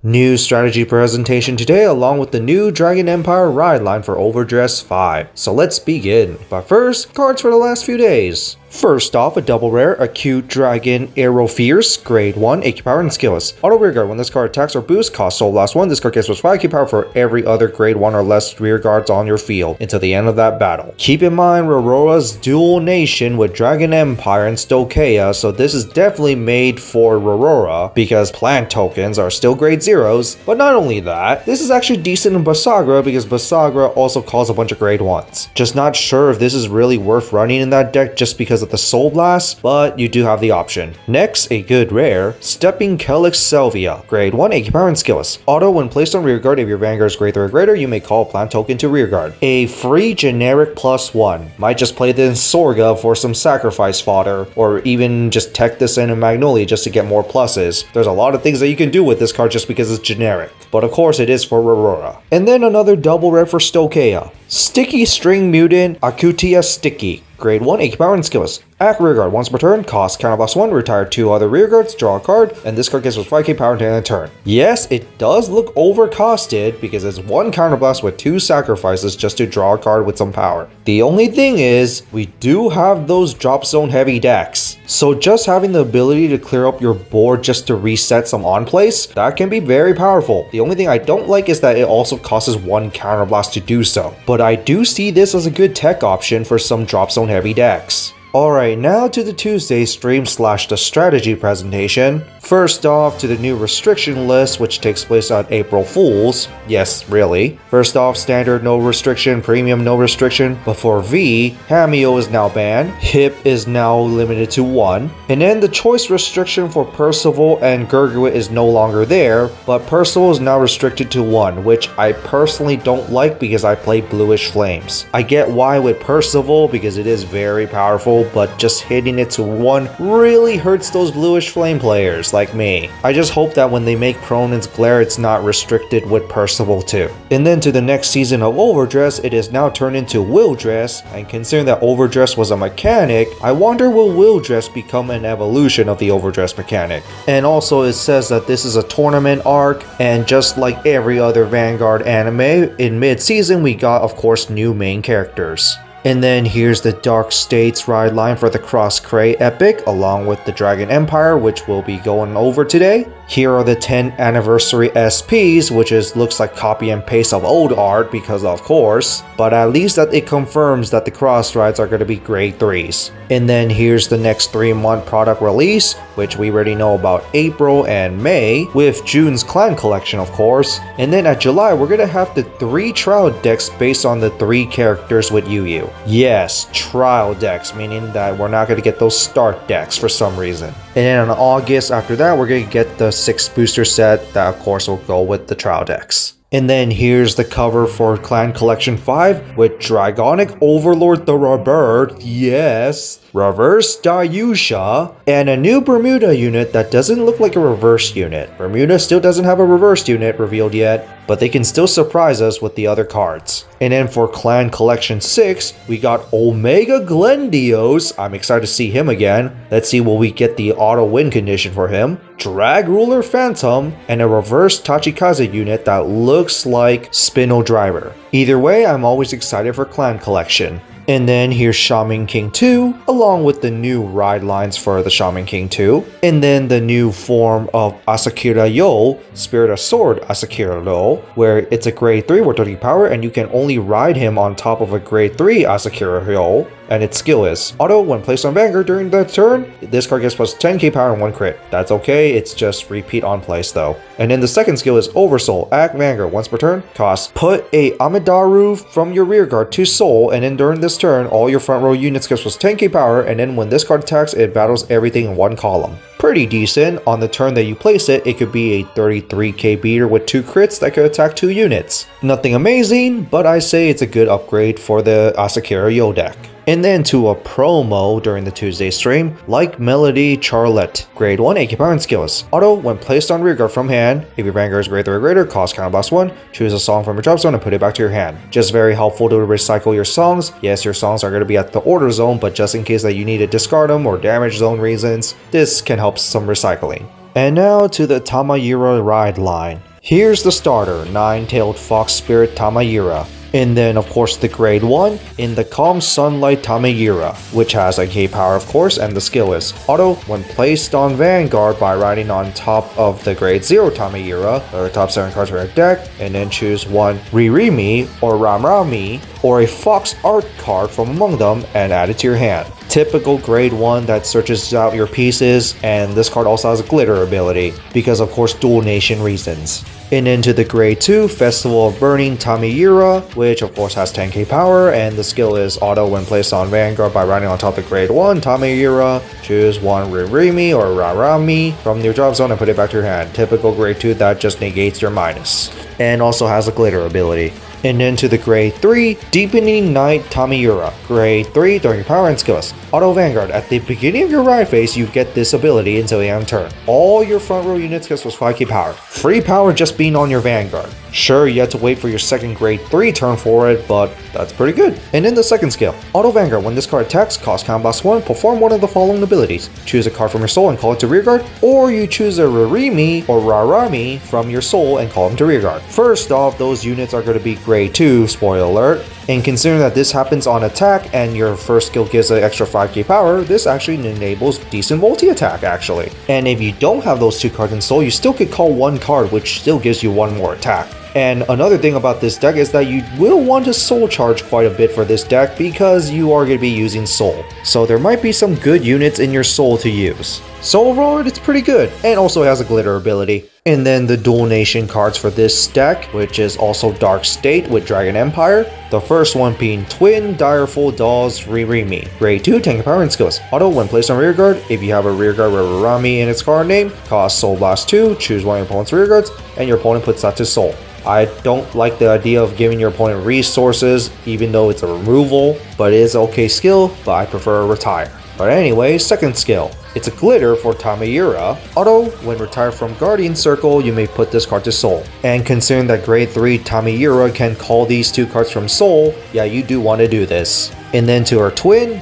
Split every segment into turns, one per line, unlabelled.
New strategy presentation today along with the new Dragon Empire Ride Line for Overdress 5. So let's begin. But first, cards for the last few days. First off, a double rare, Acute Dragon Arrow Fierce, grade 1, 8 power and skillless. Auto rearguard, when this card attacks or boosts, costs soul last 1. This card gets plus 5 power for every other grade 1 or less rearguards on your field until the end of that battle. Keep in mind Rorora's dual nation with Dragon Empire and Stokeia, so this is definitely made for Rorora because plant tokens are still grade 0s. But not only that, this is actually decent in Basagra because Basagra also calls a bunch of grade 1s. Just not sure if this is really worth running in that deck just because of the Soul Blast, but you do have the option. Next, a good rare, Stepping Calyx Salvia, grade 1, 8 power and skillless. Auto, when placed on rearguard, if your Vanguard is grade 3 or greater, you may call a plant token to rearguard. A free generic +1. Might just play this in Sorga for some sacrifice fodder, or even just tech this in Magnolia just to get more pluses. There's a lot of things that you can do with this card just because it's generic, but of course it is for Aurora. And then another double rare for Stokeia. Sticky String Mutant Akutia Sticky, grade 1, 8 power and skillless. Act rearguard once per turn, cost counter +1, retire 2 other rearguards, draw a card, and this card gets with 5k power at the end of the turn. Yes, it does look overcosted because it's 1 counterblast with 2 sacrifices just to draw a card with some power. The only thing is, we do have those drop zone heavy decks. So just having the ability to clear up your board just to reset some on plays, that can be very powerful. The only thing I don't like is that it also costs 1 counterblast to do so. But I do see this as a good tech option for some drop zone heavy decks. Alright, now to the Tuesday stream / the strategy presentation. First off, to the new restriction list, which takes place on April Fools. Yes, really. First off, standard no restriction, premium no restriction. Before V, Hameo is now banned, Hip is now limited to 1, and then the choice restriction for Percival and Gurguit is no longer there, but Percival is now restricted to 1, which I personally don't like because I play Bluish Flames. I get why with Percival because it is very powerful, but just hitting it to 1 really hurts those Bluish Flame players like me. I just hope that when they make Pronin's Glare, it's not restricted with Percival too. And then to the next season of Overdress, it is now turned into Will Dress, and considering that Overdress was a mechanic, I wonder will Will Dress become an evolution of the Overdress mechanic. And also it says that this is a tournament arc, and just like every other Vanguard anime, in mid-season we got of course new main characters. And then here's the Dark States Ride Line for the Cross Cray Epic, along with the Dragon Empire, which we'll be going over today. Here are the 10th anniversary SPs, which looks like copy and paste of old art because of course, but at least that it confirms that the cross rides are going to be grade 3s. And then here's the next 3-month product release, which we already know about April and May, with June's clan collection of course. And then at July, we're going to have the 3 trial decks based on the 3 characters with Yu Yu. Yes, trial decks, meaning that we're not going to get those start decks for some reason. And then in August after that, we're going to get the 6 booster set that of course will go with the trial decks. And then here's the cover for Clan Collection 5 with Dragonic Overlord the Rebirth, yes, Reverse Dayusha, and a new Bermuda unit that doesn't look like a reverse unit. Bermuda still doesn't have a reversed unit revealed yet, but they can still surprise us with the other cards. And then for Clan Collection 6, we got Omega Glendios. I'm excited to see him again. Let's see will we get the auto win condition for him. Drag Ruler Phantom, and a reverse Tachikaze unit that looks like Spinel Driver. Either way, I'm always excited for Clan Collection. And then here's Shaman King 2, along with the new ride lines for the Shaman King 2. And then the new form of Asakura Yo, Spirit of Sword Asakura Yo, where it's a grade 3 with 30 power and you can only ride him on top of a grade 3 Asakura Yo. And its skill is auto when placed on Vanguard during the turn, this card gets plus 10k power and 1 crit. That's okay, it's just repeat on place though. And then the second skill is Oversoul. Act Vanguard once per turn, cost put a Amidaru from your rearguard to soul, and then during this turn, all your front row units gets plus 10k power, and then when this card attacks, it battles everything in 1 column. Pretty decent. On the turn that you place it, it could be a 33k beater with 2 crits that could attack 2 units. Nothing amazing, but I say it's a good upgrade for the Asakura Yo deck. And then to a promo during the Tuesday stream, like Melody Charlotte, grade 1, 8 power and skills. Auto, when placed on rearguard from hand, if your Vanguard is grade 3 or greater, cost counter +1, choose a song from your drop zone and put it back to your hand. Just very helpful to recycle your songs. Yes, your songs are going to be at the order zone, but just in case that you need to discard them or damage zone reasons, this can help some recycling. And now to the Tamayura Ride Line. Here's the starter, 9-tailed fox spirit Tamayura. And then of course the grade 1 in the Calm Sunlight Tamayura, which has a K power of course, and the skill is auto when placed on Vanguard by riding on top of the grade 0 Tamayura, or the top 7 cards for your deck, and then choose one Ririmi or Ramrami or a Fox Art card from among them and add it to your hand. Typical grade 1 that searches out your pieces, and this card also has a glitter ability because of course dual nation reasons. And into the grade 2 Festival of Burning Tamayura, which of course has 10k power, and the skill is auto when placed on Vanguard by riding on top of grade 1 Tamayura. Choose one Ririmi or Rarami from your drop zone and put it back to your hand. Typical grade 2 that just negates your minus. And also has a glitter ability. And then to the grade 3 Deepening Night Tamayura. Grade 3 during your power and skills. Auto Vanguard. At the beginning of your ride phase, you get this ability until the end of turn. All your front row units get plus 5k power. Free power just being on your Vanguard. Sure, you have to wait for your second grade 3 turn for it, but that's pretty good. And in the second skill, Auto Vanguard. When this card attacks, cost combat 1, perform one of the following abilities. Choose a card from your soul and call it to rearguard, or you choose a Ririmi or Rarami from your soul and call them to rearguard. First off, those units are going to be grade 2, spoiler alert. And considering that this happens on attack and your first skill gives an extra 5k power, this actually enables decent multi-attack actually. And if you don't have those 2 cards in soul, you still could call 1 card, which still gives you 1 more attack. And another thing about this deck is that you will want to soul charge quite a bit for this deck because you are going to be using soul. So there might be some good units in your soul to use. So overall it's pretty good, and also has a glitter ability. And then the dual nation cards for this deck, which is also Dark State with Dragon Empire. The first one being Twin Direful Dolls Ririmi. Grade 2, 10 power and skills. Auto when placed on rearguard. If you have a rearguard with Rarami in its card name, cost Soul Blast 2, choose one of your opponent's rearguards, and your opponent puts that to soul. I don't like the idea of giving your opponent resources, even though it's a removal, but it is an okay skill, but I prefer a retire. But anyway, second skill. It's a glitter for Tamayura. Auto, when retired from Guardian Circle, you may put this card to soul. And considering that grade 3 Tamayura can call these 2 cards from soul, yeah, you do want to do this. And then to our Twin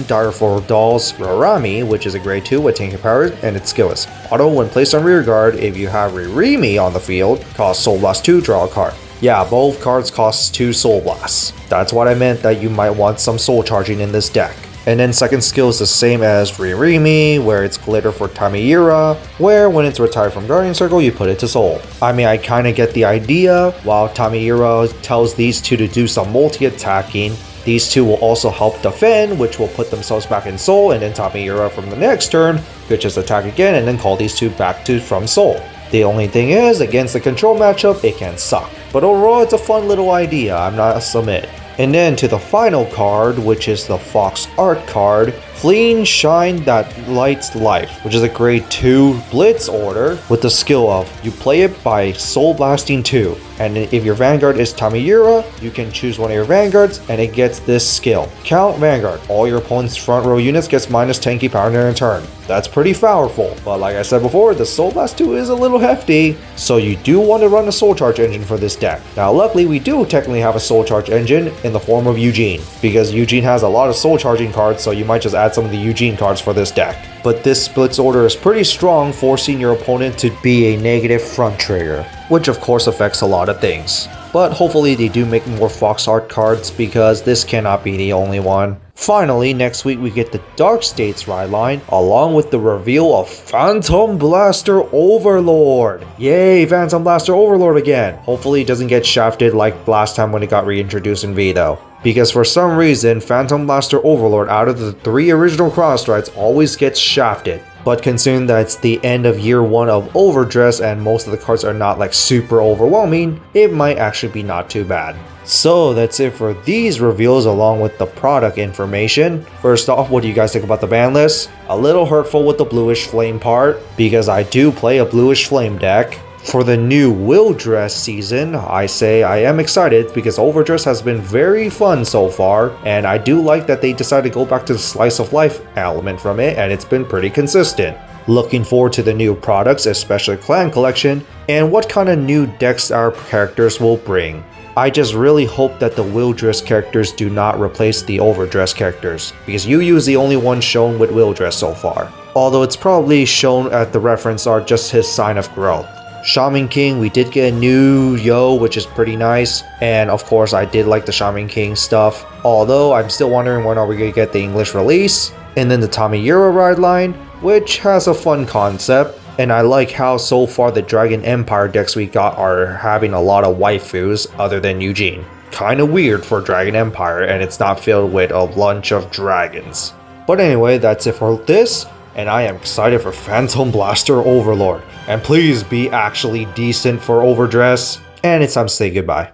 Direful Dolls Rarami, which is a grade 2 with 10k power, and its skill is auto when placed on rearguard. If you have Ririmi on the field, cost Soul Blast 2, draw a card. Yeah, both cards cost 2 Soul Blasts. That's what I meant, that you might want some soul charging in this deck. And then second skill is the same as Ririmi, where it's glitter for Tamayura, where when it's retired from Guardian Circle, you put it to soul. I mean, I kinda get the idea. While Tamayura tells these 2 to do some multi-attacking, these 2 will also help defend, which will put themselves back in soul, and then Tamayura from the next turn could just attack again and then call these 2 back to from soul. The only thing is, against the control matchup, it can suck. But overall, it's a fun little idea, I'm not submit. And then to the final card, which is the Fox Art card, Fleeing Shine That Lights Life, which is a grade 2 Blitz order with the skill of you play it by Soul Blasting 2. And if your Vanguard is Tamayura, you can choose one of your Vanguards and it gets this skill. Count Vanguard. All your opponent's front row units gets minus 10k power in their turn. That's pretty powerful, but like I said before, the Soul Blast 2 is a little hefty, so you do want to run a Soul Charge engine for this deck. Now luckily we do technically have a Soul Charge engine in the form of Eugene, because Eugene has a lot of Soul Charging cards, so you might just add some of the Eugene cards for this deck. But this Splits order is pretty strong, forcing your opponent to be a negative front trigger, which of course affects a lot of things. But hopefully they do make more Fox Art cards, because this cannot be the only one. Finally, next week we get the Dark States Ride Line, along with the reveal of Phantom Blaster Overlord. Yay, Phantom Blaster Overlord again. Hopefully it doesn't get shafted like last time when it got reintroduced in V though. Because for some reason, Phantom Blaster Overlord out of the 3 original cross rides always gets shafted. But considering that it's the end of year 1 of Overdress and most of the cards are not like super overwhelming, it might actually be not too bad. So that's it for these reveals along with the product information. First off, what do you guys think about the ban list? A little hurtful with the Bluish Flame part, because I do play a Bluish Flame deck. For the new Will Dress season, I say I am excited because Overdress has been very fun so far, and I do like that they decided to go back to the slice of life element from it, and it's been pretty consistent. Looking forward to the new products, especially Clan Collection, and what kind of new decks our characters will bring. I just really hope that the Will Dress characters do not replace the Overdress characters, because Yu is the only one shown with Will Dress so far. Although it's probably shown at the reference art just his sign of growth. Shaman King, we did get a new Yo, which is pretty nice. And of course, I did like the Shaman King stuff. Although, I'm still wondering when are we going to get the English release. And then the Tamayura Ride Line, which has a fun concept. And I like how so far the Dragon Empire decks we got are having a lot of waifus other than Eugene. Kinda weird for Dragon Empire, and it's not filled with a bunch of dragons. But anyway, that's it for this, and I am excited for Phantom Blaster Overlord. And please be actually decent for Overdress, and it's time to say goodbye.